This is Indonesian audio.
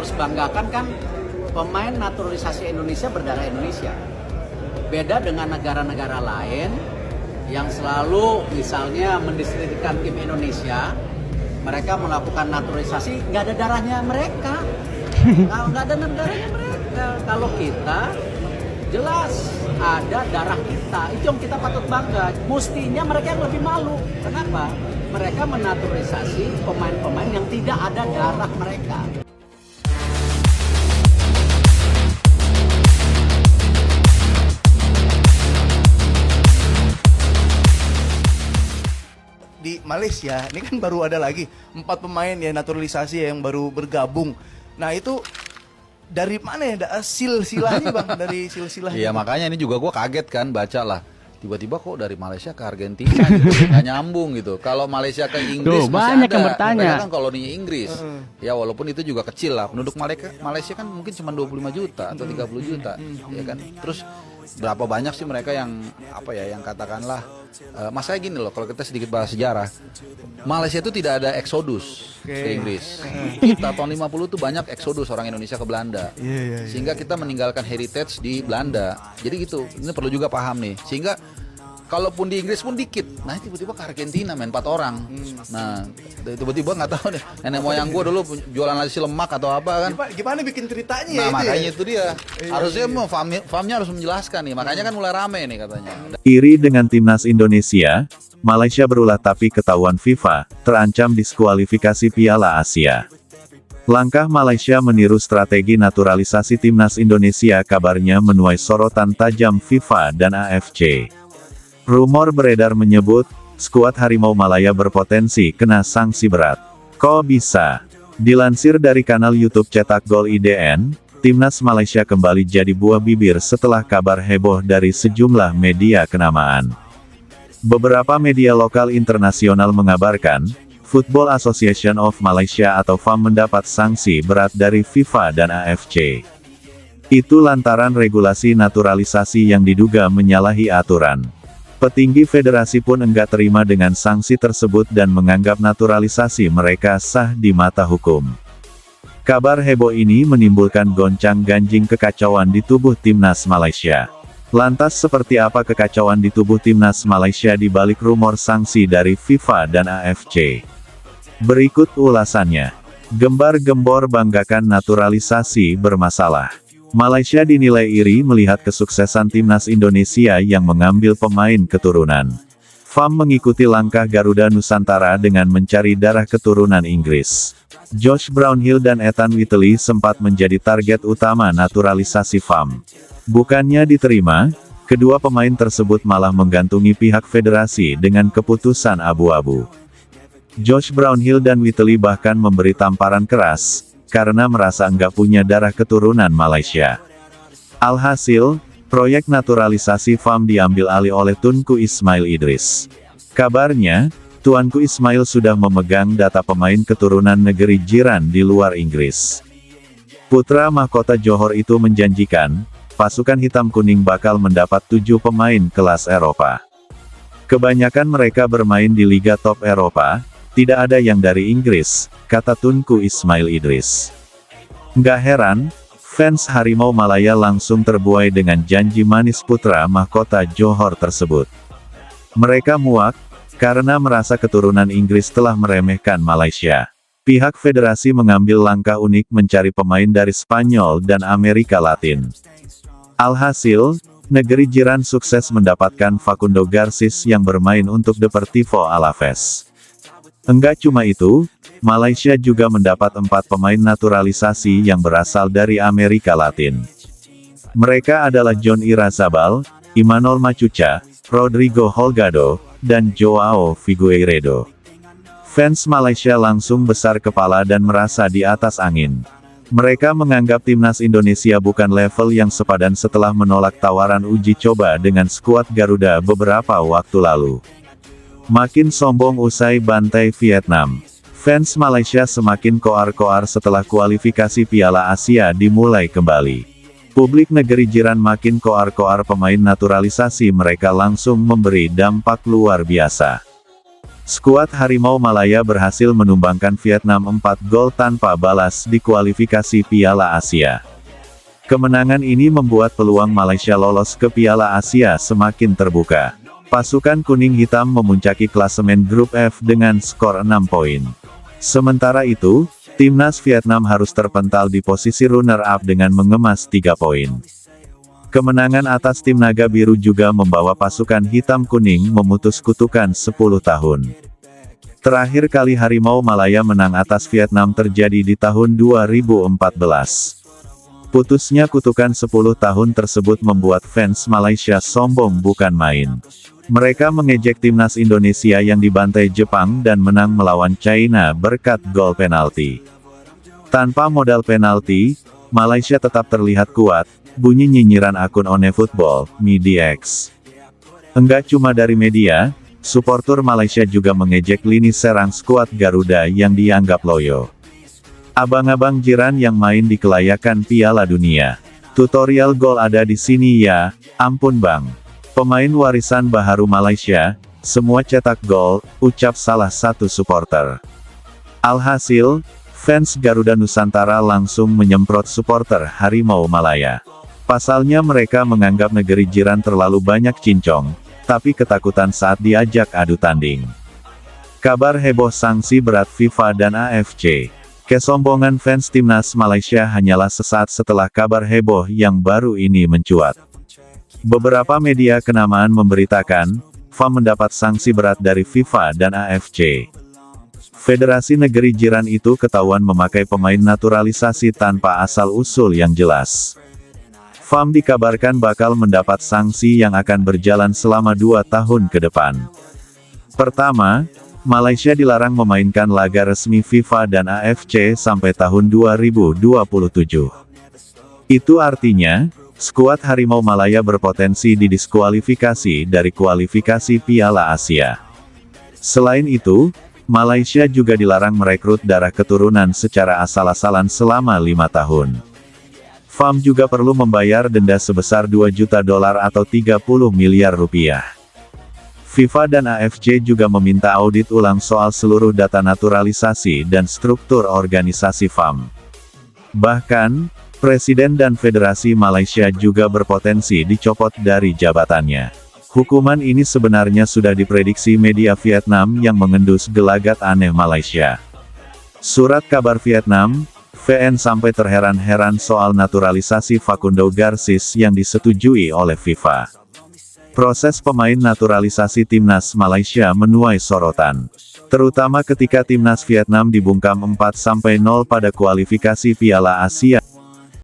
Harus banggakan kan pemain naturalisasi Indonesia berdarah Indonesia. Beda dengan negara-negara lain yang selalu misalnya mendiskreditkan tim Indonesia, mereka melakukan naturalisasi nggak ada darahnya mereka, nggak ada darahnya mereka. Kalau kita jelas ada darah kita, itu yang kita patut bangga. Mestinya mereka yang lebih malu. Kenapa? Mereka menaturalisasi pemain-pemain yang tidak ada darah mereka. Di Malaysia ini kan baru ada lagi 4 pemain ya naturalisasi yang baru bergabung. Nah itu dari mana ya silsilahnya bang, dari silsilahnya? Iya makanya ini juga gue kaget kan baca lah. Tiba-tiba kok dari Malaysia ke Argentina gitu, nggak nyambung gitu. Kalau Malaysia ke Inggris Tuh, masih banyak ada. yang bertanya. Mereka kan koloni Inggris. Ya walaupun itu juga kecil lah. Penduduk Malaysia kan mungkin cuma 25 juta atau 30 juta, ya kan. Terus berapa banyak sih mereka yang apa ya, yang katakanlah masalahnya gini loh, kalau kita sedikit bahas sejarah, Malaysia itu tidak ada eksodus ke Inggris. Kita tahun 50 tuh banyak eksodus orang Indonesia ke Belanda. Sehingga kita meninggalkan heritage di Belanda. Jadi gitu, ini perlu juga paham nih. Sehingga kalaupun di Inggris pun dikit, nah tiba-tiba ke Argentina main 4 orang. Nah tiba-tiba nggak tahu deh, nenek moyang gue dulu jualan nasi lemak atau apa kan. Gimana bikin ceritanya Nah itu makanya ya? itu dia, harusnya mau famnya harus menjelaskan nih. Makanya kan mulai rame nih katanya. Iri dengan timnas Indonesia, Malaysia berulah tapi ketahuan FIFA, terancam diskualifikasi Piala Asia. Langkah Malaysia meniru strategi naturalisasi timnas Indonesia kabarnya menuai sorotan tajam FIFA dan AFC. Rumor beredar menyebut, skuad Harimau Malaya berpotensi kena sanksi berat. Kok bisa? Dilansir dari kanal YouTube Cetak Gol IDN, timnas Malaysia kembali jadi buah bibir setelah kabar heboh dari sejumlah media kenamaan. Beberapa media lokal internasional mengabarkan, Football Association of Malaysia atau FAM mendapat sanksi berat dari FIFA dan AFC. Itu lantaran regulasi naturalisasi yang diduga menyalahi aturan. Petinggi federasi pun enggak terima dengan sanksi tersebut dan menganggap naturalisasi mereka sah di mata hukum. Kabar heboh ini menimbulkan goncang-ganjing kekacauan di tubuh timnas Malaysia. Lantas seperti apa kekacauan di tubuh timnas Malaysia di balik rumor sanksi dari FIFA dan AFC? Berikut ulasannya. Gembar-gembor banggakan naturalisasi bermasalah. Malaysia dinilai iri melihat kesuksesan timnas Indonesia yang mengambil pemain keturunan. FAM mengikuti langkah Garuda Nusantara dengan mencari darah keturunan Inggris. Josh Brownhill dan Ethan Whitley sempat menjadi target utama naturalisasi FAM. Bukannya diterima, kedua pemain tersebut malah menggantungi pihak federasi dengan keputusan abu-abu. Josh Brownhill dan Whitley bahkan memberi tamparan keras, karena merasa enggak punya darah keturunan Malaysia. Alhasil, proyek naturalisasi FAM diambil alih oleh Tunku Ismail Idris. Kabarnya, Tuanku Ismail sudah memegang data pemain keturunan negeri jiran di luar Inggris. Putra mahkota Johor itu menjanjikan, pasukan hitam kuning bakal mendapat 7 pemain kelas Eropa. Kebanyakan mereka bermain di liga top Eropa, tidak ada yang dari Inggris, kata Tunku Ismail Idris. Nggak heran, fans Harimau Malaya langsung terbuai dengan janji manis putra mahkota Johor tersebut. Mereka muak, karena merasa keturunan Inggris telah meremehkan Malaysia. Pihak federasi mengambil langkah unik mencari pemain dari Spanyol dan Amerika Latin. Alhasil, negeri jiran sukses mendapatkan Facundo Garcis yang bermain untuk Deportivo Alaves. Enggak cuma itu, Malaysia juga mendapat 4 pemain naturalisasi yang berasal dari Amerika Latin. Mereka adalah John Irazabal, Imanol Macuca, Rodrigo Holgado, dan Joao Figueiredo. Fans Malaysia langsung besar kepala dan merasa di atas angin. Mereka menganggap timnas Indonesia bukan level yang sepadan setelah menolak tawaran uji coba dengan skuad Garuda beberapa waktu lalu. Makin sombong usai bantai Vietnam. Fans Malaysia semakin koar-koar setelah kualifikasi Piala Asia dimulai kembali. Publik negeri jiran makin koar-koar pemain naturalisasi mereka langsung memberi dampak luar biasa. skuad Harimau Malaya berhasil menumbangkan Vietnam 4 gol tanpa balas di kualifikasi Piala Asia. Kemenangan ini membuat peluang Malaysia lolos ke Piala Asia semakin terbuka. Pasukan kuning hitam memuncaki klasemen grup F dengan skor 6 poin. Sementara itu, timnas Vietnam harus terpental di posisi runner-up dengan mengemas 3 poin. Kemenangan atas tim Naga Biru juga membawa pasukan hitam kuning memutus kutukan 10 tahun. Terakhir kali Harimau Malaya menang atas Vietnam terjadi di tahun 2014. Putusnya kutukan 10 tahun tersebut membuat fans Malaysia sombong bukan main. Mereka mengejek timnas Indonesia yang dibantai Jepang dan menang melawan China berkat gol penalti. Tanpa modal penalti, Malaysia tetap terlihat kuat, bunyi nyinyiran akun OneFootball, MediaX. Enggak cuma dari media, suportur Malaysia juga mengejek lini serang skuad Garuda yang dianggap loyo. Abang-abang jiran yang main di kelayakan Piala Dunia. Tutorial gol ada di sini ya, ampun bang. Pemain warisan baharu Malaysia, semua cetak gol, ucap salah satu supporter. Alhasil, fans Garuda Nusantara langsung menyemprot supporter Harimau Malaya. Pasalnya mereka menganggap negeri jiran terlalu banyak cincong, tapi ketakutan saat diajak adu tanding. Kabar heboh sanksi berat FIFA dan AFC. Kesombongan fans timnas Malaysia hanyalah sesaat setelah kabar heboh yang baru ini mencuat. Beberapa media kenamaan memberitakan, FAM mendapat sanksi berat dari FIFA dan AFC. Federasi negeri jiran itu ketahuan memakai pemain naturalisasi tanpa asal-usul yang jelas. FAM dikabarkan bakal mendapat sanksi yang akan berjalan selama 2 tahun ke depan. Pertama, Malaysia dilarang memainkan laga resmi FIFA dan AFC sampai tahun 2027. Itu artinya, skuad Harimau Malaya berpotensi didiskualifikasi dari kualifikasi Piala Asia. Selain itu, Malaysia juga dilarang merekrut darah keturunan secara asal-asalan selama 5 tahun. FAM juga perlu membayar denda sebesar 2 juta dolar atau 30 miliar rupiah. FIFA dan AFC juga meminta audit ulang soal seluruh data naturalisasi dan struktur organisasi FAM. Bahkan, Presiden dan Federasi Malaysia juga berpotensi dicopot dari jabatannya. Hukuman ini sebenarnya sudah diprediksi media Vietnam yang mengendus gelagat aneh Malaysia. Surat kabar Vietnam, VN sampai terheran-heran soal naturalisasi Facundo Garcis yang disetujui oleh FIFA. Proses pemain naturalisasi timnas Malaysia menuai sorotan. Terutama ketika timnas Vietnam dibungkam 4-0 pada kualifikasi Piala Asia.